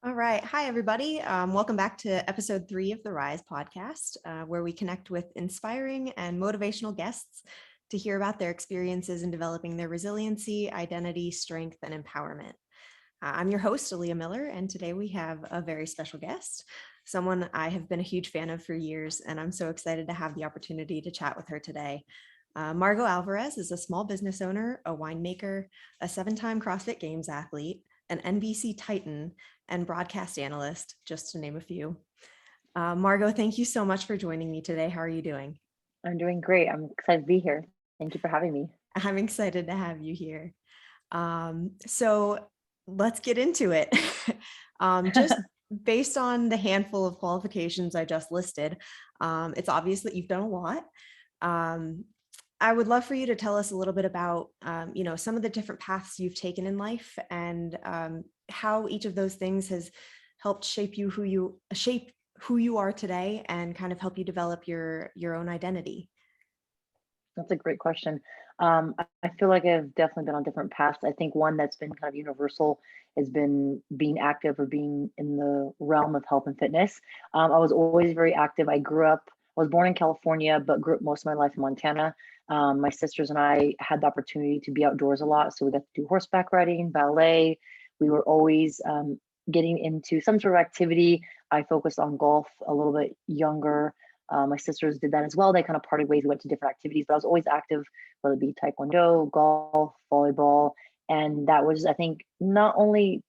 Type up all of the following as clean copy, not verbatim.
All right. Hi, everybody. Welcome back to episode 3 of the Rise podcast, where we connect with inspiring and motivational guests to hear about their experiences in developing their resiliency, identity, strength, and empowerment. I'm your host, Aaliyah Miller, and today we have a very special guest, someone I have been a huge fan of for years, and I'm so excited to have the opportunity to chat with her today. Margaux Alvarez is a small business owner, a winemaker, a 7-time CrossFit Games athlete, an NBC Titan, and broadcast analyst, just to name a few. Margaux, thank you so much for joining me today. How are you doing? I'm doing great. I'm excited to be here. Thank you for having me. I'm excited to have you here. So let's get into it. Just based on the handful of qualifications I just listed, it's obvious that you've done a lot. I would love for you to tell us a little bit about, some of the different paths you've taken in life and how each of those things has helped shape who you are today and kind of help you develop your own identity. That's a great question. I feel like I've definitely been on different paths. I think one that's been kind of universal has been being active or being in the realm of health and fitness. I was always very active. I was born in California, but grew up most of my life in Montana. My sisters and I had the opportunity to be outdoors a lot. So we got to do horseback riding, ballet. We were always getting into some sort of activity. I focused on golf a little bit younger. My sisters did that as well. They kind of parted ways. We went to different activities, but I was always active, whether it be taekwondo, golf, volleyball. And that was, I think, not only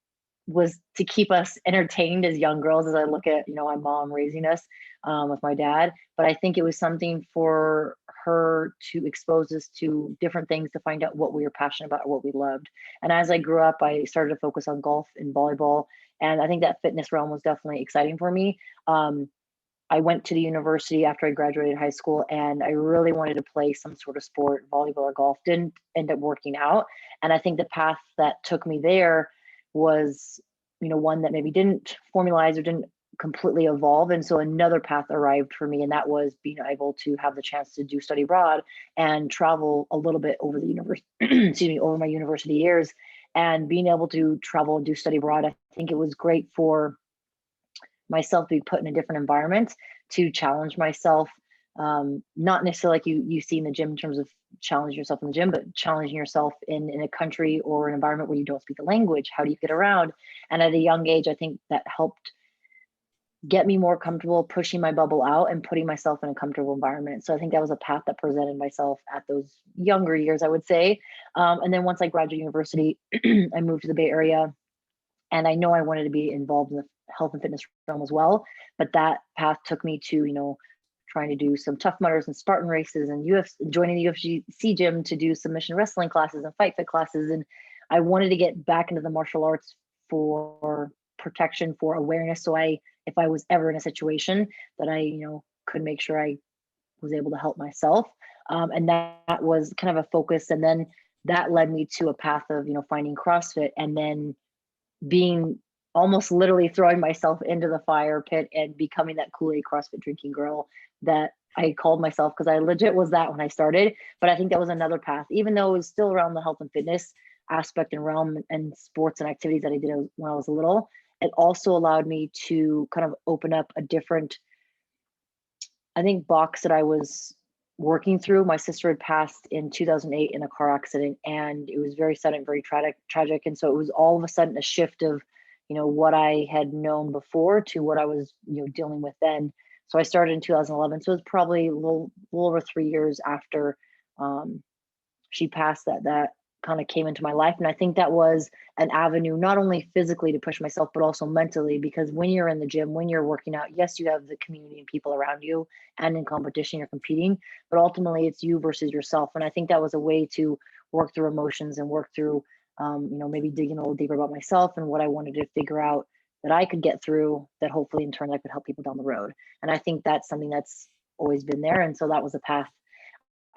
was to keep us entertained as young girls, as I look at, my mom raising us with my dad, but I think it was something for her to expose us to different things to find out what we were passionate about or what we loved. And as I grew up, I started to focus on golf and volleyball. And I think that fitness realm was definitely exciting for me. I went to the university after I graduated high school and I really wanted to play some sort of sport, volleyball or golf. Didn't end up working out. And I think the path that took me there was, one that maybe didn't formalize or didn't completely evolve. And so another path arrived for me, and that was being able to have the chance to do study abroad and travel a little bit over the university, excuse me, over my university years. And being able to travel and do study abroad, I think it was great for myself to be put in a different environment to challenge myself. Not necessarily like you see in the gym in terms of challenging yourself in the gym, but challenging yourself in a country or an environment where you don't speak the language. How do you get around? And at a young age, I think that helped get me more comfortable pushing my bubble out and putting myself in a comfortable environment. So I think that was a path that presented myself at those younger years, I would say. And then once I graduated university, I moved to the Bay Area, and I know I wanted to be involved in the health and fitness realm as well. But that path took me to, trying to do some Tough Mudders and Spartan races and joining the UFC gym to do submission wrestling classes and fight fit classes. And I wanted to get back into the martial arts for protection, for awareness. So if I was ever in a situation that I, could make sure I was able to help myself. And that was kind of a focus. And then that led me to a path of, finding CrossFit and then being almost literally throwing myself into the fire pit and becoming that Kool-Aid CrossFit drinking girl that I called myself, because I legit was that when I started. But I think that was another path, even though it was still around the health and fitness aspect and realm and sports and activities that I did when I was little. It also allowed me to kind of open up a different, I think, box that I was working through. My sister had passed in 2008 in a car accident, and it was very sudden, very tragic. And so it was all of a sudden a shift of, what I had known before to what I was, dealing with then. So I started in 2011. So it was probably a little over 3 years after she passed that kind of came into my life. And I think that was an avenue, not only physically to push myself, but also mentally, because when you're in the gym, when you're working out, yes, you have the community and people around you, and in competition, you're competing, but ultimately it's you versus yourself. And I think that was a way to work through emotions and work through, maybe digging a little deeper about myself and what I wanted to figure out that I could get through, that hopefully in turn I could help people down the road. And I think that's something that's always been there. And so that was a path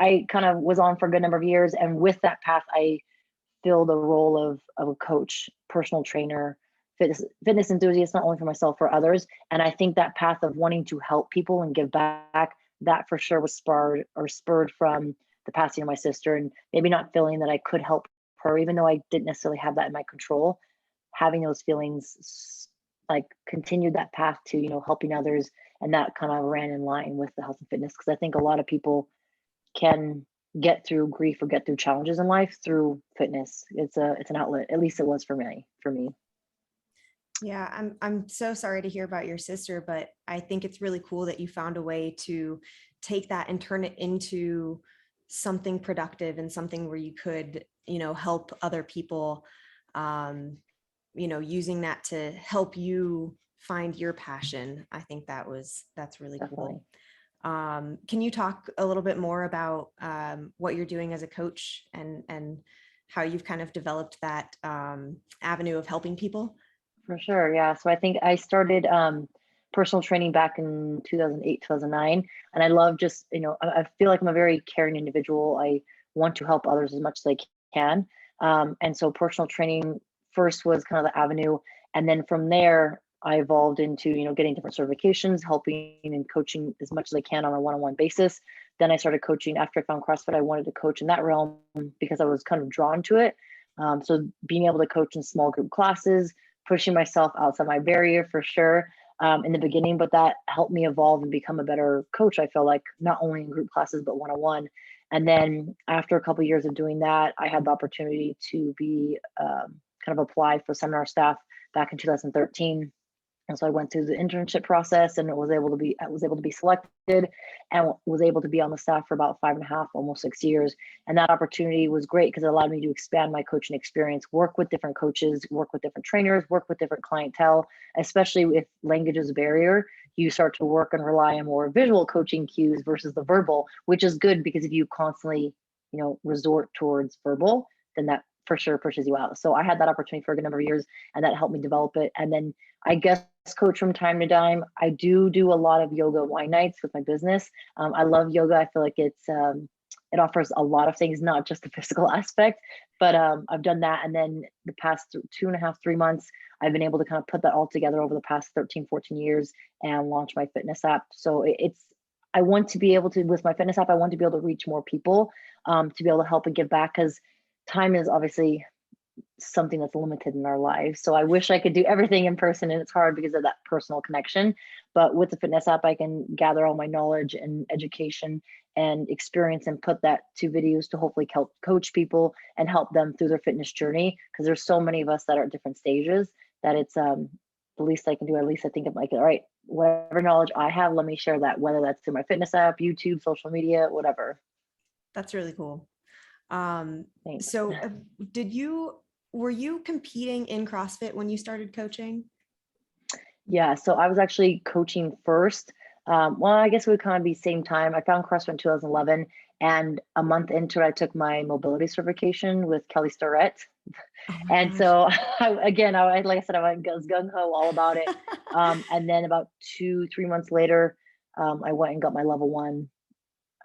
I kind of was on for a good number of years. And with that path, I filled the role of a coach, personal trainer, fitness enthusiast, not only for myself, for others. And I think that path of wanting to help people and give back, that for sure was spurred from the passing of my sister, and maybe not feeling that I could help her, even though I didn't necessarily have that in my control. Having those feelings like continued that path to, helping others. And that kind of ran in line with the health and fitness. Cause I think a lot of people can get through grief or get through challenges in life through fitness. It's an outlet. At least it was for me. Yeah, I'm so sorry to hear about your sister, but I think it's really cool that you found a way to take that and turn it into something productive and something where you could, help other people, um, using that to help you find your passion. I think that's really Definitely. cool. Can you talk a little bit more about what you're doing as a coach and how you've kind of developed that avenue of helping people? For sure. Yeah. So I think I started personal training back in 2008, 2009. And I love just, I feel like I'm a very caring individual. I want to help others as much as I can. And so personal training first was kind of the avenue. And then from there, I evolved into, getting different certifications, helping and coaching as much as I can on a one-on-one basis. Then I started coaching after I found CrossFit. I wanted to coach in that realm because I was kind of drawn to it. So being able to coach in small group classes, pushing myself outside my barrier for sure in the beginning, but that helped me evolve and become a better coach. I feel like not only in group classes, but one-on-one. And then after a couple of years of doing that, I had the opportunity to be kind of apply for seminar staff back in 2013. And so I went through the internship process and I was able to be selected and was able to be on the staff for about 5.5, almost 6 years. And that opportunity was great because it allowed me to expand my coaching experience, work with different coaches, work with different trainers, work with different clientele, especially if language is a barrier. You start to work and rely on more visual coaching cues versus the verbal, which is good because if you constantly, resort towards verbal, then that for sure pushes you out. So I had that opportunity for a good number of years and that helped me develop it. And then I guess coach from time to time. I do a lot of yoga wine nights with my business. I love yoga. I feel like it offers a lot of things, not just the physical aspect, but I've done that. And then the past 2.5, 3 months, I've been able to kind of put that all together over the past 13, 14 years and launch my fitness app. So I want to be able to, with my fitness app, I want to be able to reach more people, to be able to help and give back because time is obviously something that's limited in our lives. So I wish I could do everything in person and it's hard because of that personal connection. But with the fitness app, I can gather all my knowledge and education and experience and put that to videos to hopefully help coach people and help them through their fitness journey. Because there's so many of us that are at different stages that it's the least I can do. At least I think I'm like, all right, whatever knowledge I have, let me share that, whether that's through my fitness app, YouTube, social media, whatever. That's really cool. Um, Thanks. so were you competing in CrossFit when you started coaching? Yeah, so I was actually coaching first. Well, I guess it would kind of be same time. I found CrossFit in 2011, and a month into it, I took my mobility certification with Kelly Starrett. Oh my And gosh. so like I said, I was gung ho all about it. And then about 2, 3 months later, I went and got my level one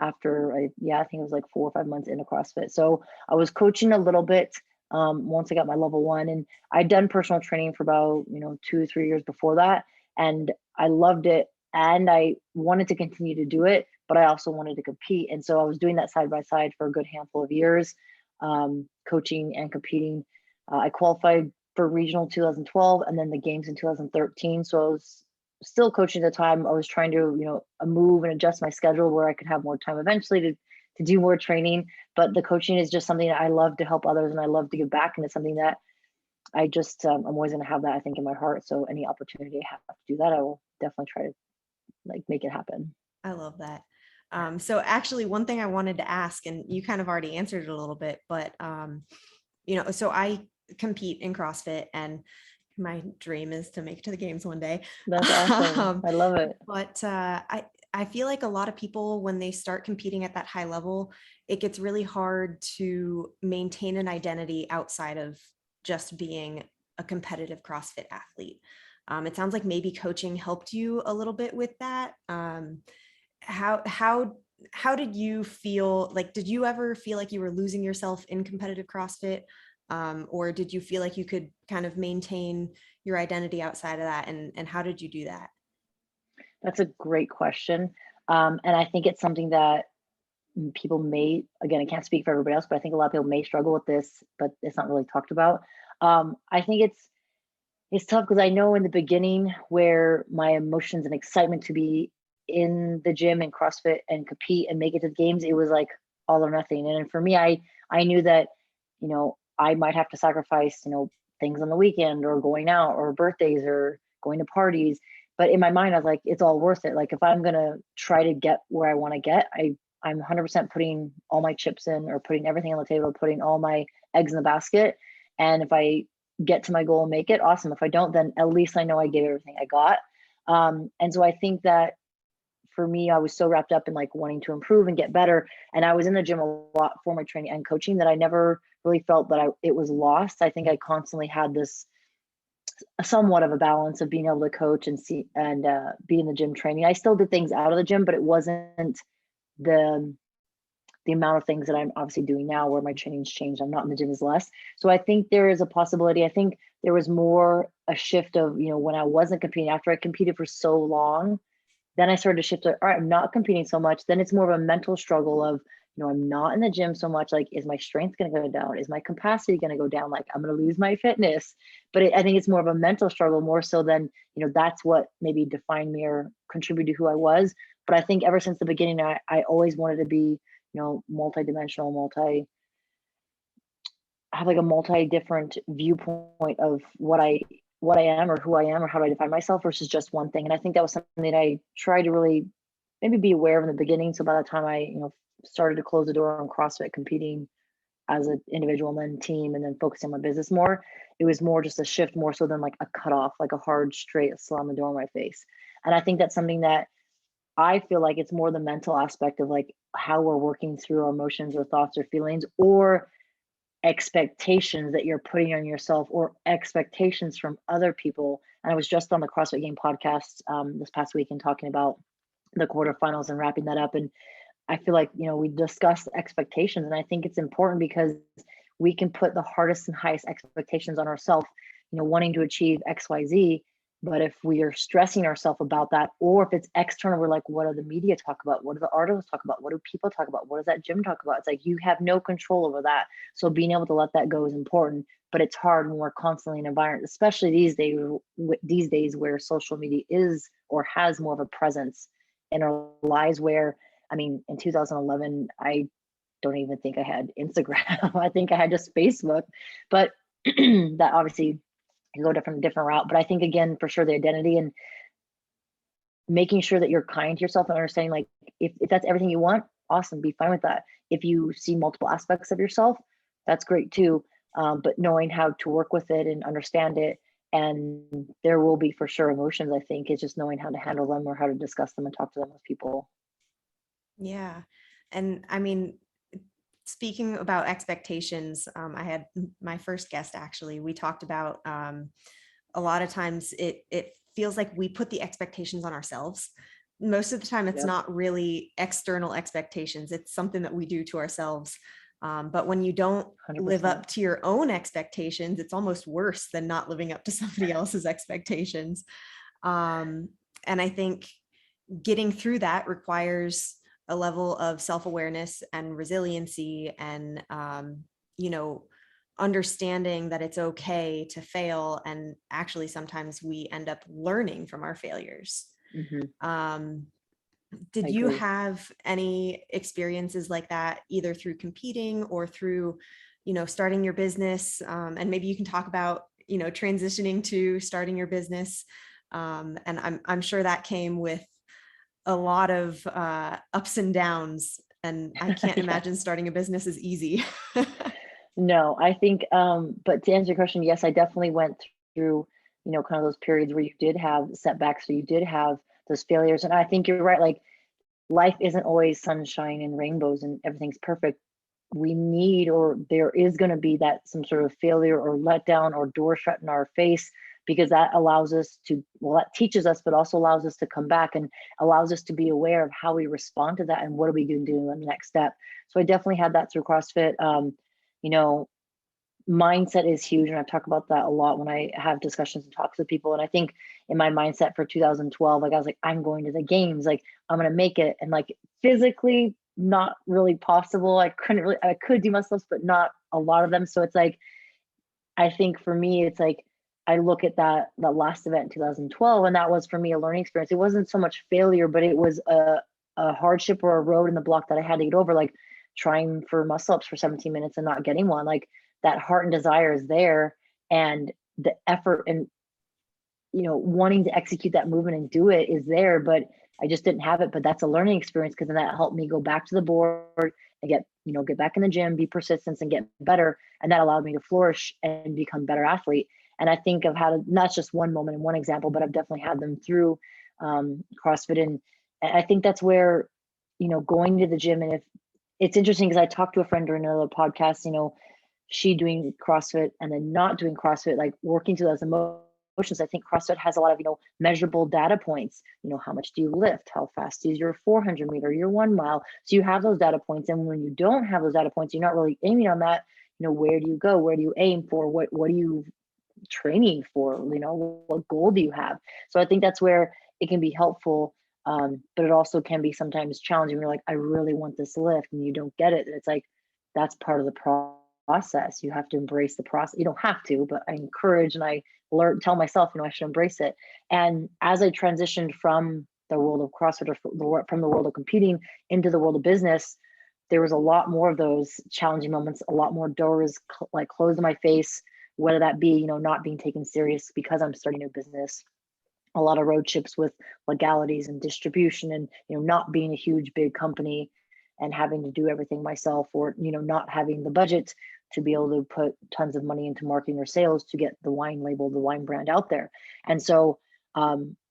after I think it was like 4 or 5 months into CrossFit. So I was coaching a little bit once I got my level one, and I'd done personal training for about 2 or 3 years before that, and I loved it, and I wanted to continue to do it, but I also wanted to compete, and so I was doing that side by side for a good handful of years, coaching and competing. I qualified for regional 2012, and then the games in 2013. So I was still coaching at the time. I was trying to, move and adjust my schedule where I could have more time eventually to do more training. But the coaching is just something that I love to help others and I love to give back. And it's something that I just, I'm always going to have that, I think, in my heart. So any opportunity I have to do that, I will definitely try to like make it happen. I love that. So actually one thing I wanted to ask, and you kind of already answered it a little bit, but so I compete in CrossFit and my dream is to make it to the games one day. That's awesome. Um, I love it. but I feel like a lot of people, when they start competing at that high level, it gets really hard to maintain an identity outside of just being a competitive CrossFit athlete. It sounds like maybe coaching helped you a little bit with that. How how did you feel? Like, did you ever feel like you were losing yourself in competitive CrossFit? Or did you feel like you could kind of maintain your identity outside of that? And how did you do that? That's a great question. And I think it's something that people may, again, I can't speak for everybody else, but I think a lot of people may struggle with this, but it's not really talked about. I think It's tough because I know in the beginning where my emotions and excitement to be in the gym and CrossFit and compete and make it to the games, it was like all or nothing. And for me, I knew that, I might have to sacrifice, things on the weekend or going out or birthdays or going to parties. But in my mind, I was like, it's all worth it. Like if I'm gonna try to get where I want to get, I'm 100% putting all my chips in or putting everything on the table, putting all my eggs in the basket. And if I get to my goal and make it, awesome. If I don't, then at least I know I gave everything I got. And so I think that for me, I was so wrapped up in like wanting to improve and get better. And I was in the gym a lot for my training and coaching that I never really felt that it was lost. I think I constantly had this somewhat of a balance of being able to coach and see and be in the gym training. I still did things out of the gym, but it wasn't the the amount of things that I'm obviously doing now where my training's changed. I'm not in the gym as less. So I think there is a possibility. I think there was more a shift of, when I wasn't competing, after I competed for so long, then I started to shift to, all right, I'm not competing so much. Then it's more of a mental struggle of, I'm not in the gym so much. Like, is my strength going to go down? Is my capacity going to go down? Like, I'm going to lose my fitness. But I think it's more of a mental struggle more so than, that's what maybe defined me or contributed to who I was. But I think ever since the beginning, I always wanted to be, multi-dimensional, have like a multi-different viewpoint of what I am or who I am or how do I define myself versus just one thing. And I think that was something that I tried to really maybe be aware of in the beginning. So by the time I, started to close the door on CrossFit competing as an individual and then team and then focusing on my business more, it was more just a shift more so than like a cutoff, like a hard straight slam the door in my face. And I think that's something that I feel like it's more the mental aspect of like how we're working through our emotions or thoughts or feelings or expectations that you're putting on yourself or expectations from other people. And I was just on the CrossFit Game podcast this past weekend talking about the quarterfinals and wrapping that up. And I feel like, we discussed expectations. And I think it's important because we can put the hardest and highest expectations on ourselves, wanting to achieve XYZ. But if we are stressing ourselves about that, or if it's external, we're like, what do the media talk about? What do the articles talk about? What do people talk about? What does that gym talk about? It's like you have no control over that. So being able to let that go is important. But it's hard when we're constantly in an environment, especially these days where social media is or has more of a presence in our lives. Where, I mean, in 2011, I don't even think I had Instagram. I think I had just Facebook. But that obviously can go different route. But I think again, for sure, the identity and making sure that you're kind to yourself and understanding like if that's everything you want, awesome, be fine with that. If you see multiple aspects of yourself, that's great too. But knowing how to work with it and understand it, and there will be for sure emotions. I think it's just knowing how to handle them or how to discuss them and talk to them with people. Yeah. And I mean, speaking about expectations, I had my first guest, actually, we talked about a lot of times it feels like we put the expectations on ourselves. Most of the time, it's Yep. not really external expectations. It's something that we do to ourselves. But when you don't 100%. live up to your own expectations, it's almost worse than not living up to somebody else's expectations. And I think getting through that requires a level of self-awareness and resiliency and understanding that it's okay to fail, and actually sometimes we end up learning from our failures. Mm-hmm. Did I you agree. have any experiences like that, either through competing or through starting your business, and maybe you can talk about transitioning to starting your business, and I'm sure that came with a lot of ups and downs, and I can't Yeah. imagine starting a business is easy. No, I think, but to answer your question, yes, I definitely went through, kind of those periods where you did have setbacks, so you did have those failures. And I think you're right, like life isn't always sunshine and rainbows and everything's perfect. We need, or there is going to be that some sort of failure or letdown or door shut in our face, because that allows us to, well, that teaches us, but also allows us to come back and allows us to be aware of how we respond to that and what are we going to do in the next step. So I definitely had that through CrossFit. You know, mindset is huge. And I've talked about that a lot when I have discussions and talks with people. And I think in my mindset for 2012, like I was like, I'm going to the games, like I'm going to make it. And like physically not really possible. I could do muscle ups, but not a lot of them. So it's like, I think for me, it's like I look at that last event in 2012, and that was for me a learning experience. It wasn't so much failure, but it was a hardship or a road in the block that I had to get over, like trying for muscle ups for 17 minutes and not getting one. Like that heart and desire is there, and the effort and wanting to execute that movement and do it is there, but I just didn't have it. But that's a learning experience because then that helped me go back to the board and get back in the gym, be persistent and get better. And that allowed me to flourish and become a better athlete. And I think I've had not just one moment and one example, but I've definitely had them through CrossFit. And I think that's where, going to the gym. And if it's interesting, because I talked to a friend during another podcast, she doing CrossFit and then not doing CrossFit, like working through those emotions. I think CrossFit has a lot of, measurable data points. How much do you lift? How fast is your 400 meter, your 1 mile? So you have those data points. And when you don't have those data points, you're not really aiming on that. Where do you go? Where do you aim for? What are you training for? What goal do you have? So I think that's where it can be helpful. But it also can be sometimes challenging. You're like, I really want this lift and you don't get it. It's like, that's part of the process. You have to embrace the process. You don't have to, but I encourage and I tell myself, I should embrace it. And as I transitioned from the world of CrossFit or from the world of competing into the world of business, there was a lot more of those challenging moments, a lot more doors like closed in my face, whether that be, not being taken serious because I'm starting a business, a lot of road trips with legalities and distribution and, not being a huge, big company and having to do everything myself, or, not having the budget to be able to put tons of money into marketing or sales to get the wine label, the wine brand out there. And so,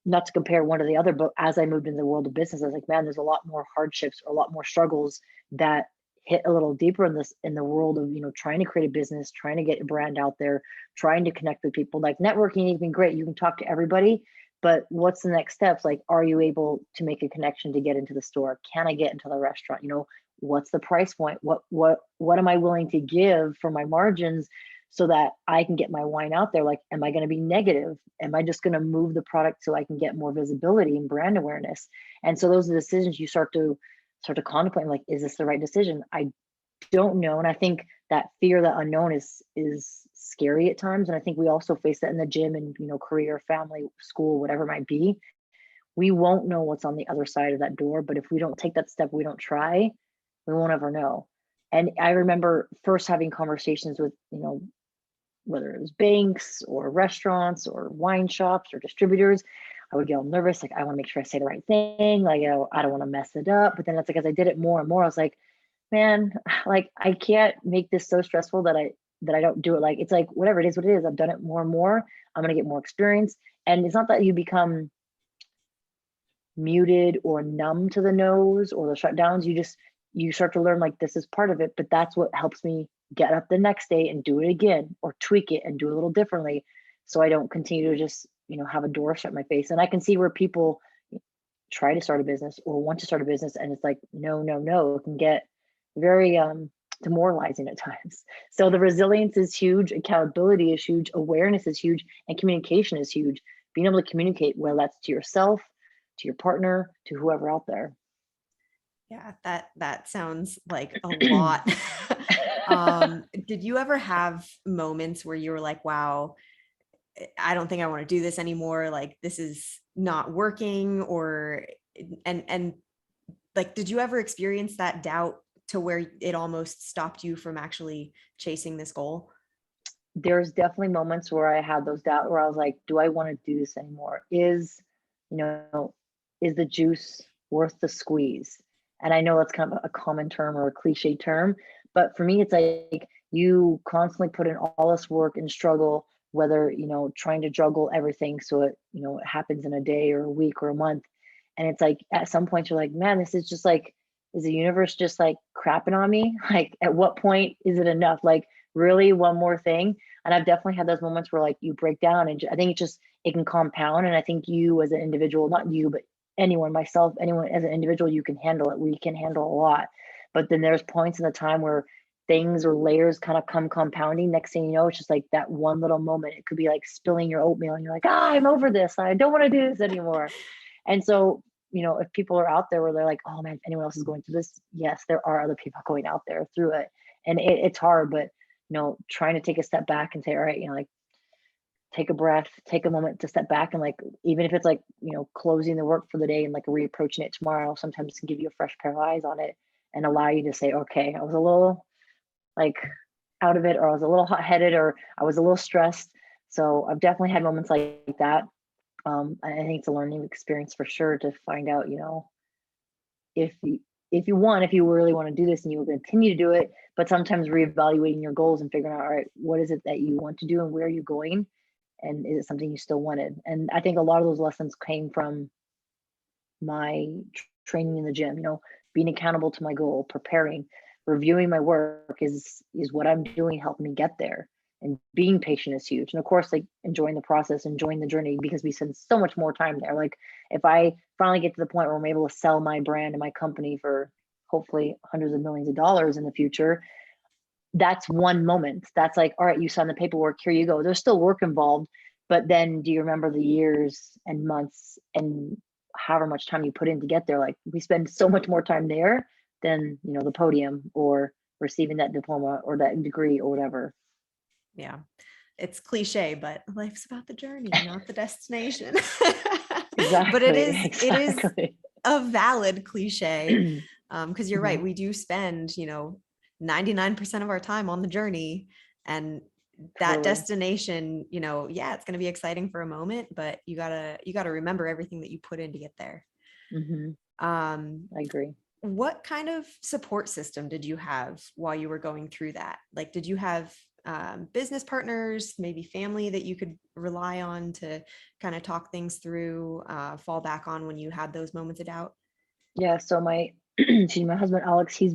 not to compare one to the other, but as I moved into the world of business, I was like, man, there's a lot more hardships or a lot more struggles that hit a little deeper in the world of, trying to create a business, trying to get your brand out there, trying to connect with people. Like networking has been great. You can talk to everybody, but what's the next steps? Like, are you able to make a connection to get into the store? Can I get into the restaurant? What's the price point? What am I willing to give for my margins so that I can get my wine out there? Like, am I going to be negative? Am I just going to move the product so I can get more visibility and brand awareness? And so those are the decisions you start to contemplate. Like, is this the right decision? I don't know. And I think that fear, that unknown is scary at times. And I think we also face that in the gym and, career, family, school, whatever it might be. We won't know what's on the other side of that door. But if we don't take that step, we don't try, we won't ever know. And I remember first having conversations with, whether it was banks or restaurants or wine shops or distributors, I would get all nervous. Like, I want to make sure I say the right thing. Like, I don't want to mess it up. But then it's like, as I did it more and more, I was like, man, like I can't make this so stressful that I don't do it. Like, it's like, whatever it is, what it is. I've done it more and more. I'm going to get more experience. And it's not that you become muted or numb to the no's or the shutdowns. You start to learn, like, this is part of it, but that's what helps me get up the next day and do it again or tweak it and do it a little differently. So I don't continue to just, have a door shut in my face. And I can see where people try to start a business or want to start a business. And it's like, no, no, no, it can get very demoralizing at times. So the resilience is huge, accountability is huge, awareness is huge, and communication is huge. Being able to communicate, whether that's to yourself, to your partner, to whoever out there. Yeah, that sounds like a lot. Did you ever have moments where you were like, wow, I don't think I want to do this anymore. Like, this is not working, and like, did you ever experience that doubt to where it almost stopped you from actually chasing this goal? There's definitely moments where I had those doubts where I was like, do I want to do this anymore? You know, is the juice worth the squeeze? And I know that's kind of a common term or a cliche term, but for me, it's like you constantly put in all this work and struggle, whether, trying to juggle everything so it happens in a day or a week or a month. And it's like at some point you're like, man, this is just like, is the universe just like crapping on me? Like, at what point is it enough? Like, really, one more thing? And I've definitely had those moments where like you break down, and I think it can compound. And I think you as an individual, not you, but anyone as an individual, you can handle it. We can handle a lot. But then there's points in the time where things or layers kind of come compounding. Next thing you know, it's just like that one little moment. It could be like spilling your oatmeal and you're like, I'm over this. I don't want to do this anymore. And so, if people are out there where they're like, oh man, if anyone else is going through this, yes, there are other people going out there through it. And it's hard, but trying to take a step back and say, all right, like, take a breath, take a moment to step back, and like, even if it's like, closing the work for the day and like reapproaching it tomorrow, sometimes it can give you a fresh pair of eyes on it and allow you to say, okay, I was a little like out of it, or I was a little hot headed, or I was a little stressed. So I've definitely had moments like that. I think it's a learning experience for sure to find out, if you if you really want to do this and you will continue to do it, but sometimes reevaluating your goals and figuring out, all right, what is it that you want to do and where are you going? And is it something you still wanted? And I think a lot of those lessons came from my training in the gym, being accountable to my goal, preparing, reviewing my work is what I'm doing, helping me get there. And being patient is huge. And of course, like enjoying the process, enjoying the journey, because we spend so much more time there. Like if I finally get to the point where I'm able to sell my brand and my company for hopefully hundreds of millions of dollars in the future, that's one moment. That's like, all right, you signed the paperwork, here you go. There's still work involved, but then do you remember the years and months and however much time you put in to get there? Like we spend so much more time there than, the podium or receiving that diploma or that degree or whatever. Yeah. It's cliche, but life's about the journey, not the destination. But Exactly. it is Exactly. a valid cliche. Because you're right, Mhm. we do spend, 99% of our time on the journey, and that Totally. destination, yeah, it's going to be exciting for a moment, but you gotta remember everything that you put in to get there. Hmm. Um, I agree. what kind of support system did you have while you were going through that? Like, did you have business partners, maybe family that you could rely on to kind of talk things through, fall back on when you had those moments of doubt? Yeah. So my, my husband Alex, he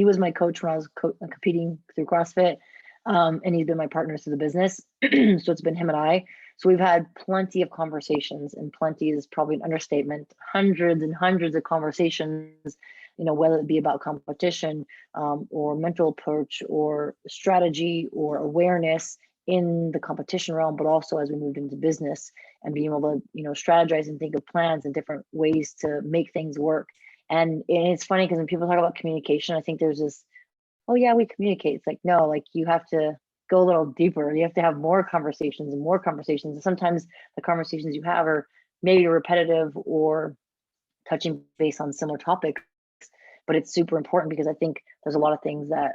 was my coach when I was competing through CrossFit, and he's been my partner through the business. So it's been him and I. So we've had plenty of conversations, and plenty is probably an understatement. Hundreds and hundreds of conversations. Whether it be about competition, or mental approach, or strategy, or awareness in the competition realm, but also as we moved into business and being able to, strategize and think of plans and different ways to make things work. And it's funny because when people talk about communication, I think there's this, oh yeah, we communicate. It's like, no, like you have to go a little deeper. You have to have more conversations and more conversations. And sometimes the conversations you have are maybe repetitive or touching base on similar topics, but it's super important because I think there's a lot of things that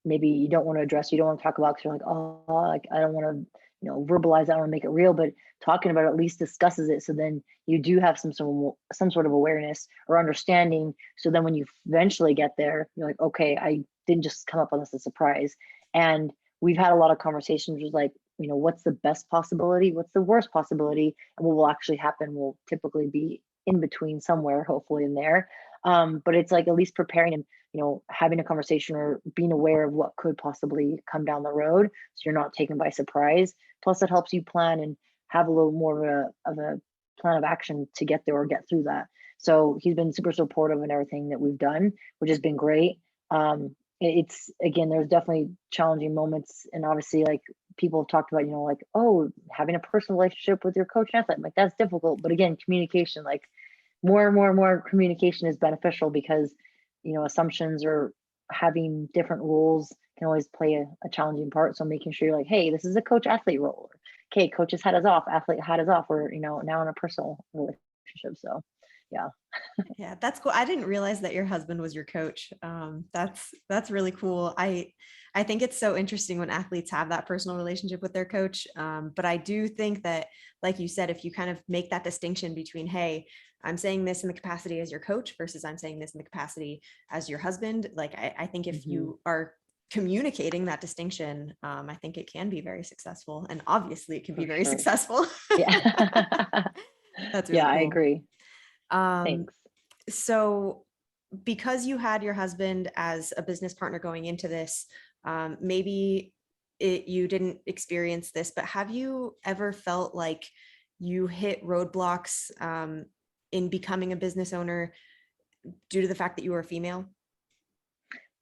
maybe you don't want to address, you don't want to talk about because you're like, oh, like I don't want to, verbalize, I don't want to make it real, but talking about it at least discusses it. So then you do have some sort of awareness or understanding. So then when you eventually get there, you're like, okay, I didn't just come up on this as a surprise. And we've had a lot of conversations with like, what's the best possibility? What's the worst possibility? And what will actually happen will typically be in between somewhere, hopefully in there. But it's like at least preparing and having a conversation or being aware of what could possibly come down the road, so you're not taken by surprise. Plus, it helps you plan and have a little more of a plan of action to get there or get through that. So he's been super supportive in everything that we've done, which has been great. It's again, there's definitely challenging moments, and obviously, like people have talked about, like, oh, having a personal relationship with your coach and athlete, like that's difficult. But again, communication, like more and more and more communication is beneficial because assumptions or having different roles can always play a challenging part. So making sure you're like, hey, this is a coach athlete role. Okay, coach's hat is off, athlete hat is off, or now in a personal relationship. So yeah. Yeah, that's cool. I didn't realize that your husband was your coach. That's really cool. I think it's so interesting when athletes have that personal relationship with their coach. But I do think that, like you said, if you kind of make that distinction between, hey, I'm saying this in the capacity as your coach versus I'm saying this in the capacity as your husband, like I think if Hmm. you are communicating that distinction, I think it can be very successful. And obviously it can be For very sure. successful. Yeah. That's Yeah, really I cool. agree. Um, Thanks. so because you had your husband as a business partner going into this, maybe you didn't experience this, but have you ever felt like you hit roadblocks in becoming a business owner due to the fact that you were a female?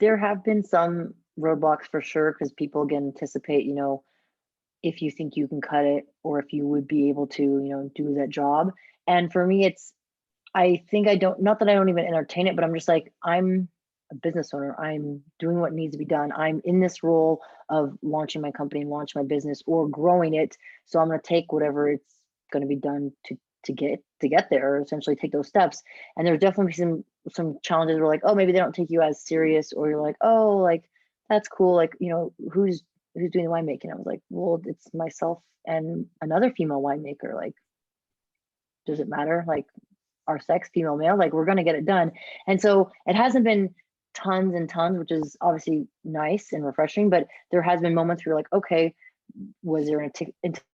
There have been some roadblocks for sure because people again anticipate, if you think you can cut it or if you would be able to, do that job. And for me, I think I don't, not that I don't even entertain it, but I'm just like, I'm a business owner. I'm doing what needs to be done. I'm in this role of launching my company and launch my business or growing it. So I'm going to take whatever it's going to be done to get there, or essentially take those steps. And there's definitely some challenges where like, oh, maybe they don't take you as serious, or you're like, oh, like that's cool. Like, who's doing the winemaking? I was like, well, it's myself and another female winemaker. Like, does it matter? Like, our sex, female, male, like we're going to get it done. And so it hasn't been tons and tons, which is obviously nice and refreshing, but there has been moments where you're like, okay, was there an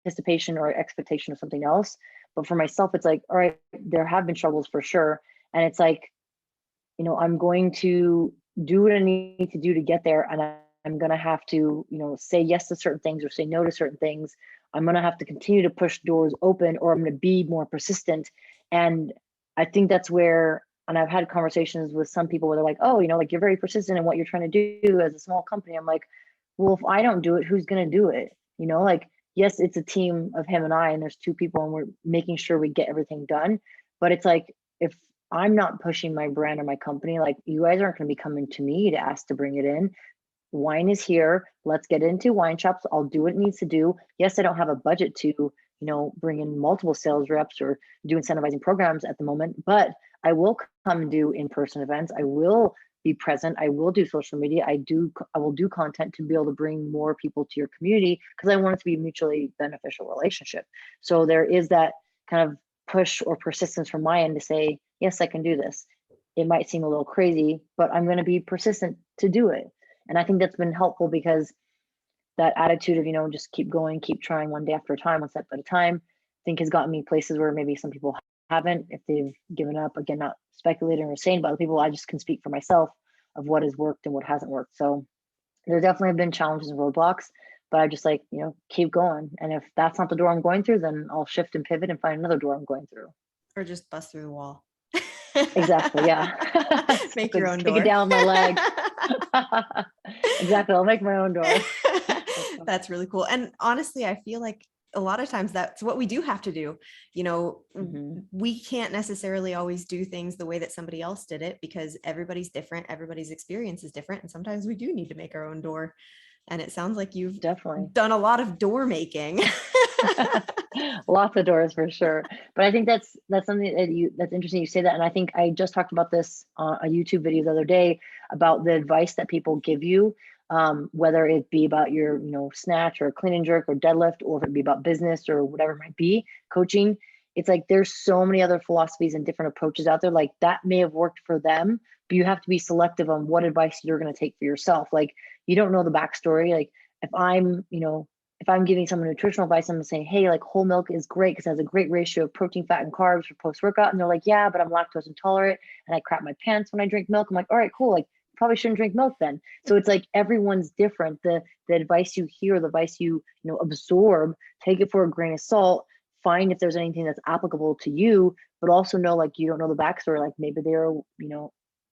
anticipation or expectation of something else? But for myself, it's like, all right, there have been struggles for sure. And it's like, I'm going to do what I need to do to get there. And I'm going to have to, say yes to certain things or say no to certain things. I'm going to have to continue to push doors open, or I'm going to be more persistent. And I think that's where, and I've had conversations with some people where they're like, oh, like you're very persistent in what you're trying to do as a small company. I'm like, well, if I don't do it, who's going to do it? Like, yes, it's a team of him and I, and there's two people and we're making sure we get everything done. But it's like, if I'm not pushing my brand or my company, like you guys aren't going to be coming to me to ask to bring it in. Wine is here. Let's get into wine shops. I'll do what it needs to do. Yes, I don't have a budget to, bring in multiple sales reps or do incentivizing programs at the moment, but I will come and do in-person events. I will be present. I will do social media. I will do content to be able to bring more people to your community, because I want it to be a mutually beneficial relationship. So there is that kind of push or persistence from my end to say, yes, I can do this. It might seem a little crazy, but I'm going to be persistent to do it. And I think that's been helpful, because that attitude of, just keep going, keep trying, one day after a time, one step at a time, I think has gotten me places where maybe some people haven't, if they've given up. Again, not speculating or saying about other people, I just can speak for myself of what has worked and what hasn't worked. So there definitely have been challenges and roadblocks, but I just like, keep going. And if that's not the door I'm going through, then I'll shift and pivot and find another door I'm going through. Or just bust through the wall. Exactly. Yeah. Make your own Stick door. it down my leg. Exactly. I'll make my own door. That's really cool. And honestly, I feel like a lot of times that's what we do have to do. We can't necessarily always do things the way that somebody else did it, because everybody's different. Everybody's experience is different. And sometimes we do need to make our own door. And it sounds like you've Definitely done a lot of door making. Lots of doors for sure. But I think that's something that's interesting you say that. And I think I just talked about this on a YouTube video the other day about the advice that people give you, whether it be about your, snatch or clean and jerk or deadlift, or if it be about business or whatever it might be, coaching. It's like there's so many other philosophies and different approaches out there. Like that may have worked for them, but you have to be selective on what advice you're going to take for yourself. Like you don't know the backstory. Like if I'm giving someone nutritional advice, I'm saying, hey, like whole milk is great because it has a great ratio of protein, fat, and carbs for post-workout. And they're like, yeah, but I'm lactose intolerant and I crap my pants when I drink milk. I'm like, all right, cool. Like probably shouldn't drink milk then. So it's like everyone's different. The advice you hear, the advice you absorb, take it for a grain of salt, find if there's anything that's applicable to you, but also know like you don't know the backstory. Like maybe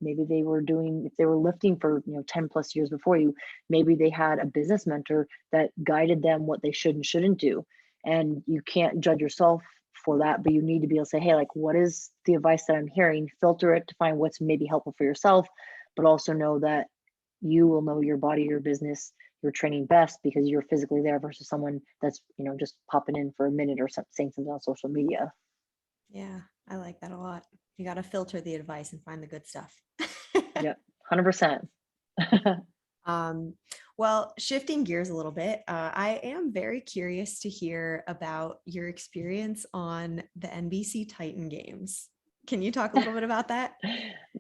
maybe they were doing, if they were lifting for 10 plus years before you, maybe they had a business mentor that guided them what they should and shouldn't do. And you can't judge yourself for that, but you need to be able to say, hey, like what is the advice that I'm hearing, filter it to find what's maybe helpful for yourself, but also know that you will know your body, your business, your training best because you're physically there versus someone that's just popping in for a minute or saying something on social media. Yeah, I like that a lot. You got to filter the advice and find the good stuff. Yep, 100%. Well, shifting gears a little bit, I am very curious to hear about your experience on the NBC Titan Games. Can you talk a little bit about that?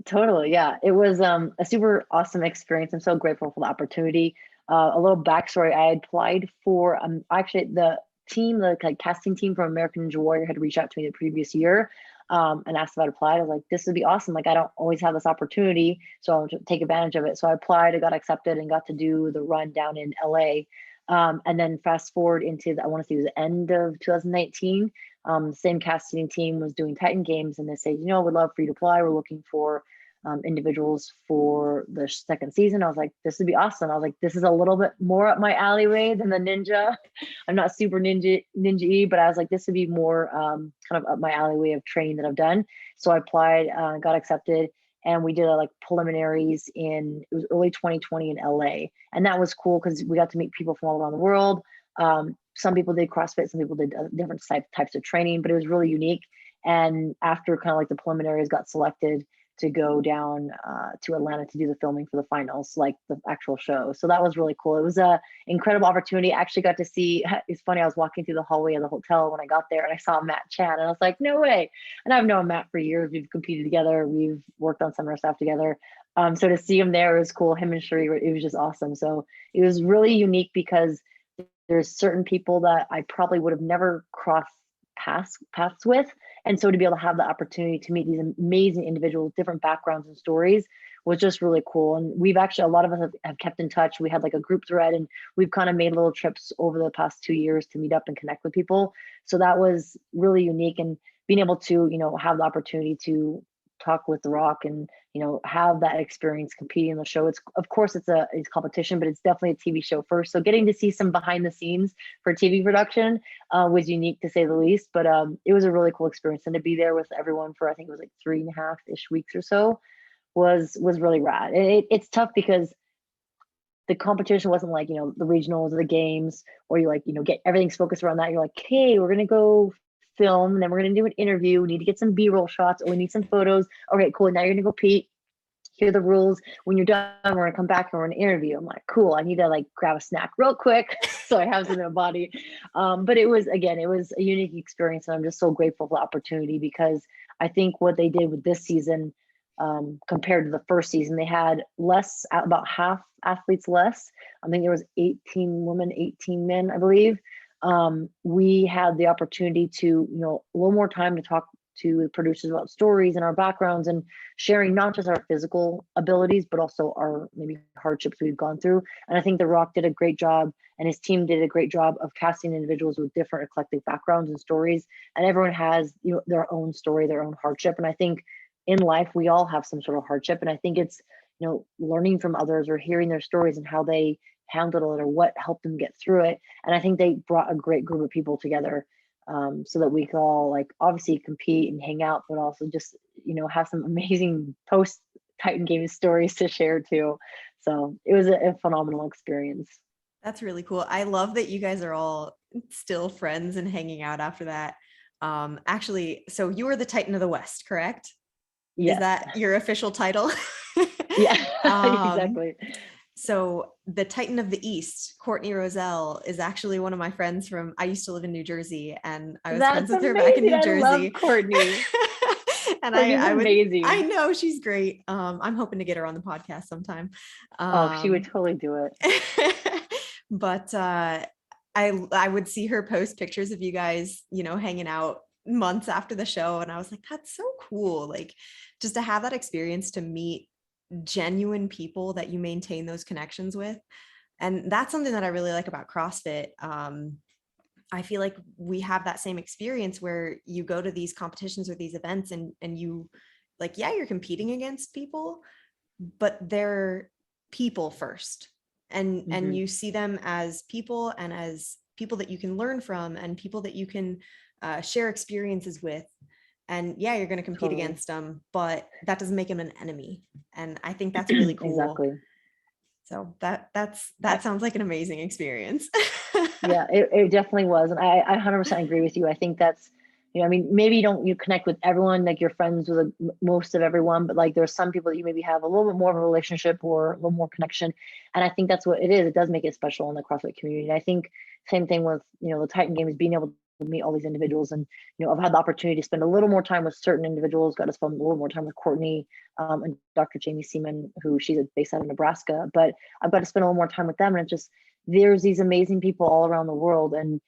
Totally. Yeah. It was a super awesome experience. I'm so grateful for the opportunity. A little backstory. I applied for actually the team, the casting team from American Ninja Warrior had reached out to me the previous year and asked if I'd apply. I was like, this would be awesome. Like I don't always have this opportunity, so I'll take advantage of it. So I applied, I got accepted and got to do the run down in LA. And then fast forward into I want to say it was the end of 2019. The same casting team was doing Titan Games, and they said, we'd love for you to apply. We're looking for individuals for the second season. I was like, this would be awesome. I was like, this is a little bit more up my alleyway than the ninja. I'm not super ninja-y, but I was like, this would be more kind of up my alleyway of training that I've done. So I applied, got accepted, and we did like preliminaries it was early 2020 in LA. And that was cool because we got to meet people from all around the world. Some people did CrossFit, some people did different types of training, but it was really unique. And after kind of like the preliminaries got selected to go down to Atlanta to do the filming for the finals, like the actual show. So that was really cool. It was a incredible opportunity. I actually got to see, it's funny, I was walking through the hallway of the hotel when I got there and I saw Matt Chan and I was like, no way. And I've known Matt for years. We've competed together. We've worked on summer stuff together. So to see him there was cool. Him and Sheree, it was just awesome. So it was really unique because there's certain people that I probably would have never crossed paths with. And so to be able to have the opportunity to meet these amazing individuals with different backgrounds and stories was just really cool. And we've actually, a lot of us have kept in touch. We had like a group thread and we've kind of made little trips over the past 2 years to meet up and connect with people. So that was really unique, and being able to, have the opportunity to talk with The Rock and, have that experience competing in the show. It's, of course, it's competition, but it's definitely a TV show first. So getting to see some behind the scenes for TV production was unique to say the least, but it was a really cool experience. And to be there with everyone for, I think it was like 3.5-ish weeks or so was really rad. It's tough because the competition wasn't like, the regionals or the games, or you like, get everything's focused around that. You're like, hey, we're going to go film, and then we're going to do an interview. We need to get some B-roll shots, or we need some photos. Okay, cool. Now you're going to go compete. Here are the rules. When you're done, we're going to come back and we're going to interview. I'm like, cool. I need to like grab a snack real quick so I have something in my body. But it was a unique experience, and I'm just so grateful for the opportunity, because I think what they did with this season, compared to the first season, they had less, about half athletes less. I think there was 18 women, 18 men, I believe. We had the opportunity to, a little more time to talk to the producers about stories and our backgrounds, and sharing not just our physical abilities, but also our maybe hardships we've gone through. And I think The Rock did a great job, and his team did a great job of casting individuals with different eclectic backgrounds and stories. And everyone has, their own story, their own hardship. And I think in life, we all have some sort of hardship. And I think it's, learning from others or hearing their stories and how they handled it or what helped them get through it. And I think they brought a great group of people together, so that we could all, like, obviously compete and hang out, but also just, have some amazing post Titan Games stories to share too. So it was a phenomenal experience. That's really cool. I love that you guys are all still friends and hanging out after that. Actually, so you were the Titan of the West, correct? Yes. Is that your official title? Yeah, exactly. So the Titan of the East, Courtney Roselle, is actually one of my friends from, I used to live in New Jersey, and I was friends with her back in New Jersey. I love Courtney. And Courtney's amazing. I know she's great. I'm hoping to get her on the podcast sometime. She would totally do it. But I would see her post pictures of you guys, hanging out months after the show, and I was like, that's so cool. Like, just to have that experience to meet genuine people that you maintain those connections with. And that's something that I really like about CrossFit. I feel like we have that same experience where you go to these competitions or these events, and you, like, yeah, you're competing against people, but they're people first. And you see them as people, and as people that you can learn from, and people that you can share experiences with. And yeah, you're going to compete against them, but that doesn't make them an enemy. And I think that's really cool. Exactly. So that sounds like an amazing experience. Yeah, it definitely was. And I 100% agree with you. I think that's, maybe you connect with everyone, like you're friends with most of everyone, but like there's some people that you maybe have a little bit more of a relationship or a little more connection. And I think that's what it is. It does make it special in the CrossFit community. And I think same thing with, the Titan Games, being able to meet all these individuals. And, I've had the opportunity to spend a little more time with certain individuals, got to spend a little more time with Courtney, and Dr. Jamie Seaman, who she's based out of Nebraska, but I've got to spend a little more time with them. And it's just, there's these amazing people all around the world. And,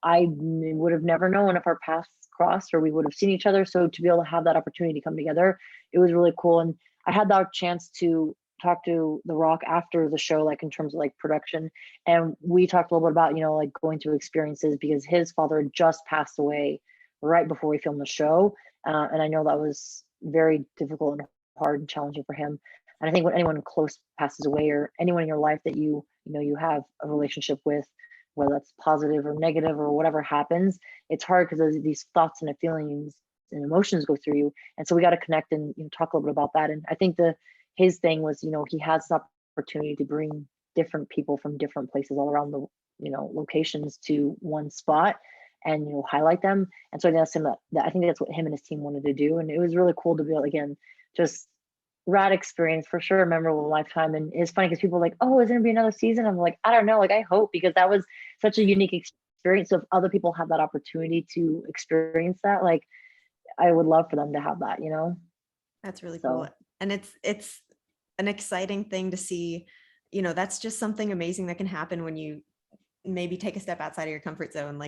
I would have never known if our paths crossed or we would have seen each other. So to be able to have that opportunity to come together, it was really cool. And I had that chance to talk to The Rock after the show, like in terms of like production. And we talked a little bit about, like going through experiences, because his father had just passed away right before we filmed the show. And I know that was very difficult and hard and challenging for him. And I think when anyone close passes away, or anyone in your life that you have a relationship with, whether that's positive or negative or whatever happens, it's hard because these thoughts and feelings and emotions go through you. And so we got to connect and talk a little bit about that. And I think his thing was, he has the opportunity to bring different people from different places all around the locations to one spot and highlight them. And so I think that's I think that's what him and his team wanted to do. And it was really cool to be again, just rad experience for sure, a memorable lifetime. And it's funny because people are like, oh, is there gonna be another season? I'm like, I don't know, I hope, because that was such a unique experience. So if other people have that opportunity to experience that, I would love for them to have that. That's really cool. And it's an exciting thing to see. That's just something amazing that can happen when you maybe take a step outside of your comfort zone.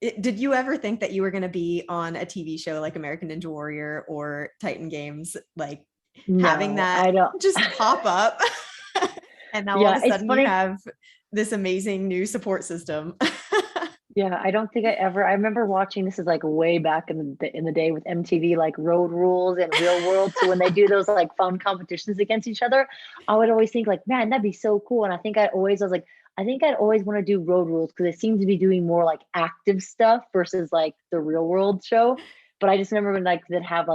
Did you ever think that you were going to be on a TV show like American Ninja Warrior or Titan Games, having No, that I don't. just pop up? And now all of a sudden you have this amazing new support system. Yeah, I don't think I remember watching, this is way back in the day with MTV, Road Rules and Real World. So when they do those fun competitions against each other, I would always think man, that'd be so cool. And I think I think I'd always want to do Road Rules because it seems to be doing more active stuff versus the Real World show. But I just remember when they'd have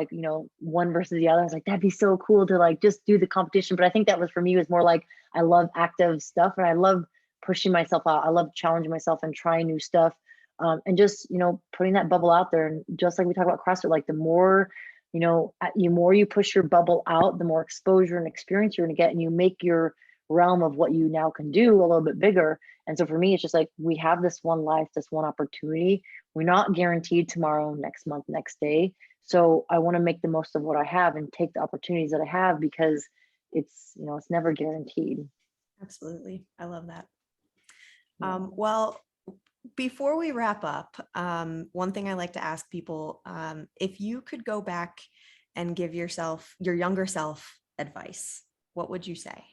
one versus the other. I was like, that'd be so cool to just do the competition. But I think that was for me was more I love active stuff and I love pushing myself out. I love challenging myself and trying new stuff. And just, putting that bubble out there. And just like we talk about CrossFit, the more, more you push your bubble out, the more exposure and experience you're going to get. And you make your realm of what you now can do a little bit bigger. And so for me, it's just we have this one life, this one opportunity. We're not guaranteed tomorrow, next month, next day. So I want to make the most of what I have and take the opportunities that I have because it's, it's never guaranteed. Absolutely. I love that. Well, before we wrap up, one thing I like to ask people, if you could go back and give your younger self advice, what would you say?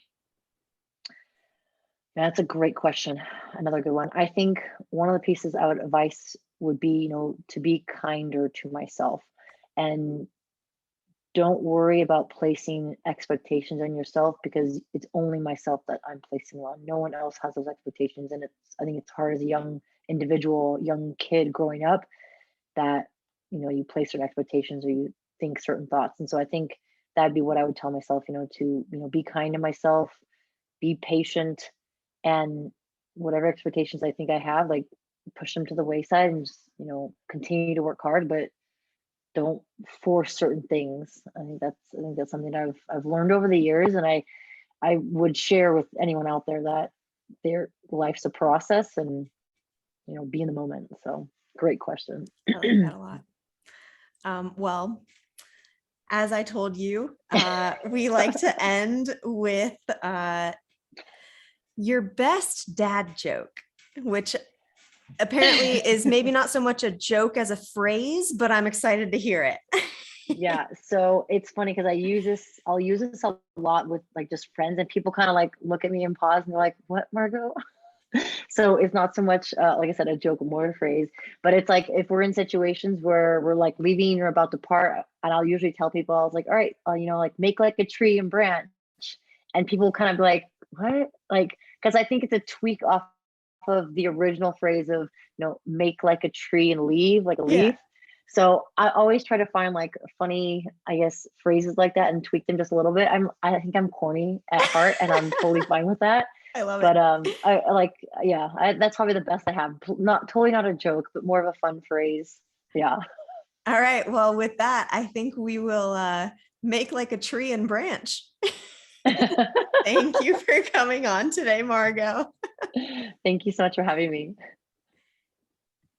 That's a great question. Another good one. I think one of the pieces I would advise would be, to be kinder to myself and don't worry about placing expectations on yourself because it's only myself that I'm placing on. No one else has those expectations. And I think it's hard as a young individual, young kid growing up that, you place certain expectations or you think certain thoughts. And so I think that'd be what I would tell myself, to, be kind to myself, be patient, and whatever expectations I think I have, push them to the wayside and just, continue to work hard, but don't force certain things. I think that's something I've learned over the years, and I would share with anyone out there that their life's a process, and be in the moment. So great question. I like that a lot. Well, as I told you, we like to end with your best dad joke, which apparently is maybe not so much a joke as a phrase, but I'm excited to hear it. Yeah. So it's funny because I'll use this a lot with just friends, and people kind of look at me and pause and they're like, what, Margaux? So it's not so much, like I said, a joke, more a phrase, but it's if we're in situations where we're leaving or about to part, and I'll usually tell people, I was all right, make a tree and branch. And people kind of be like, what? Because I think it's a tweak off of the original phrase of, make a tree and leave, a leaf. So I always try to find funny, I guess, phrases like that and tweak them just a little bit. I think I'm corny at heart and I'm totally fine with that. I love it. But that's probably the best I have. Totally not a joke, but more of a fun phrase. Yeah. All right. Well, with that, I think we will make a tree and branch. Thank you for coming on today, Margaux. Thank you so much for having me.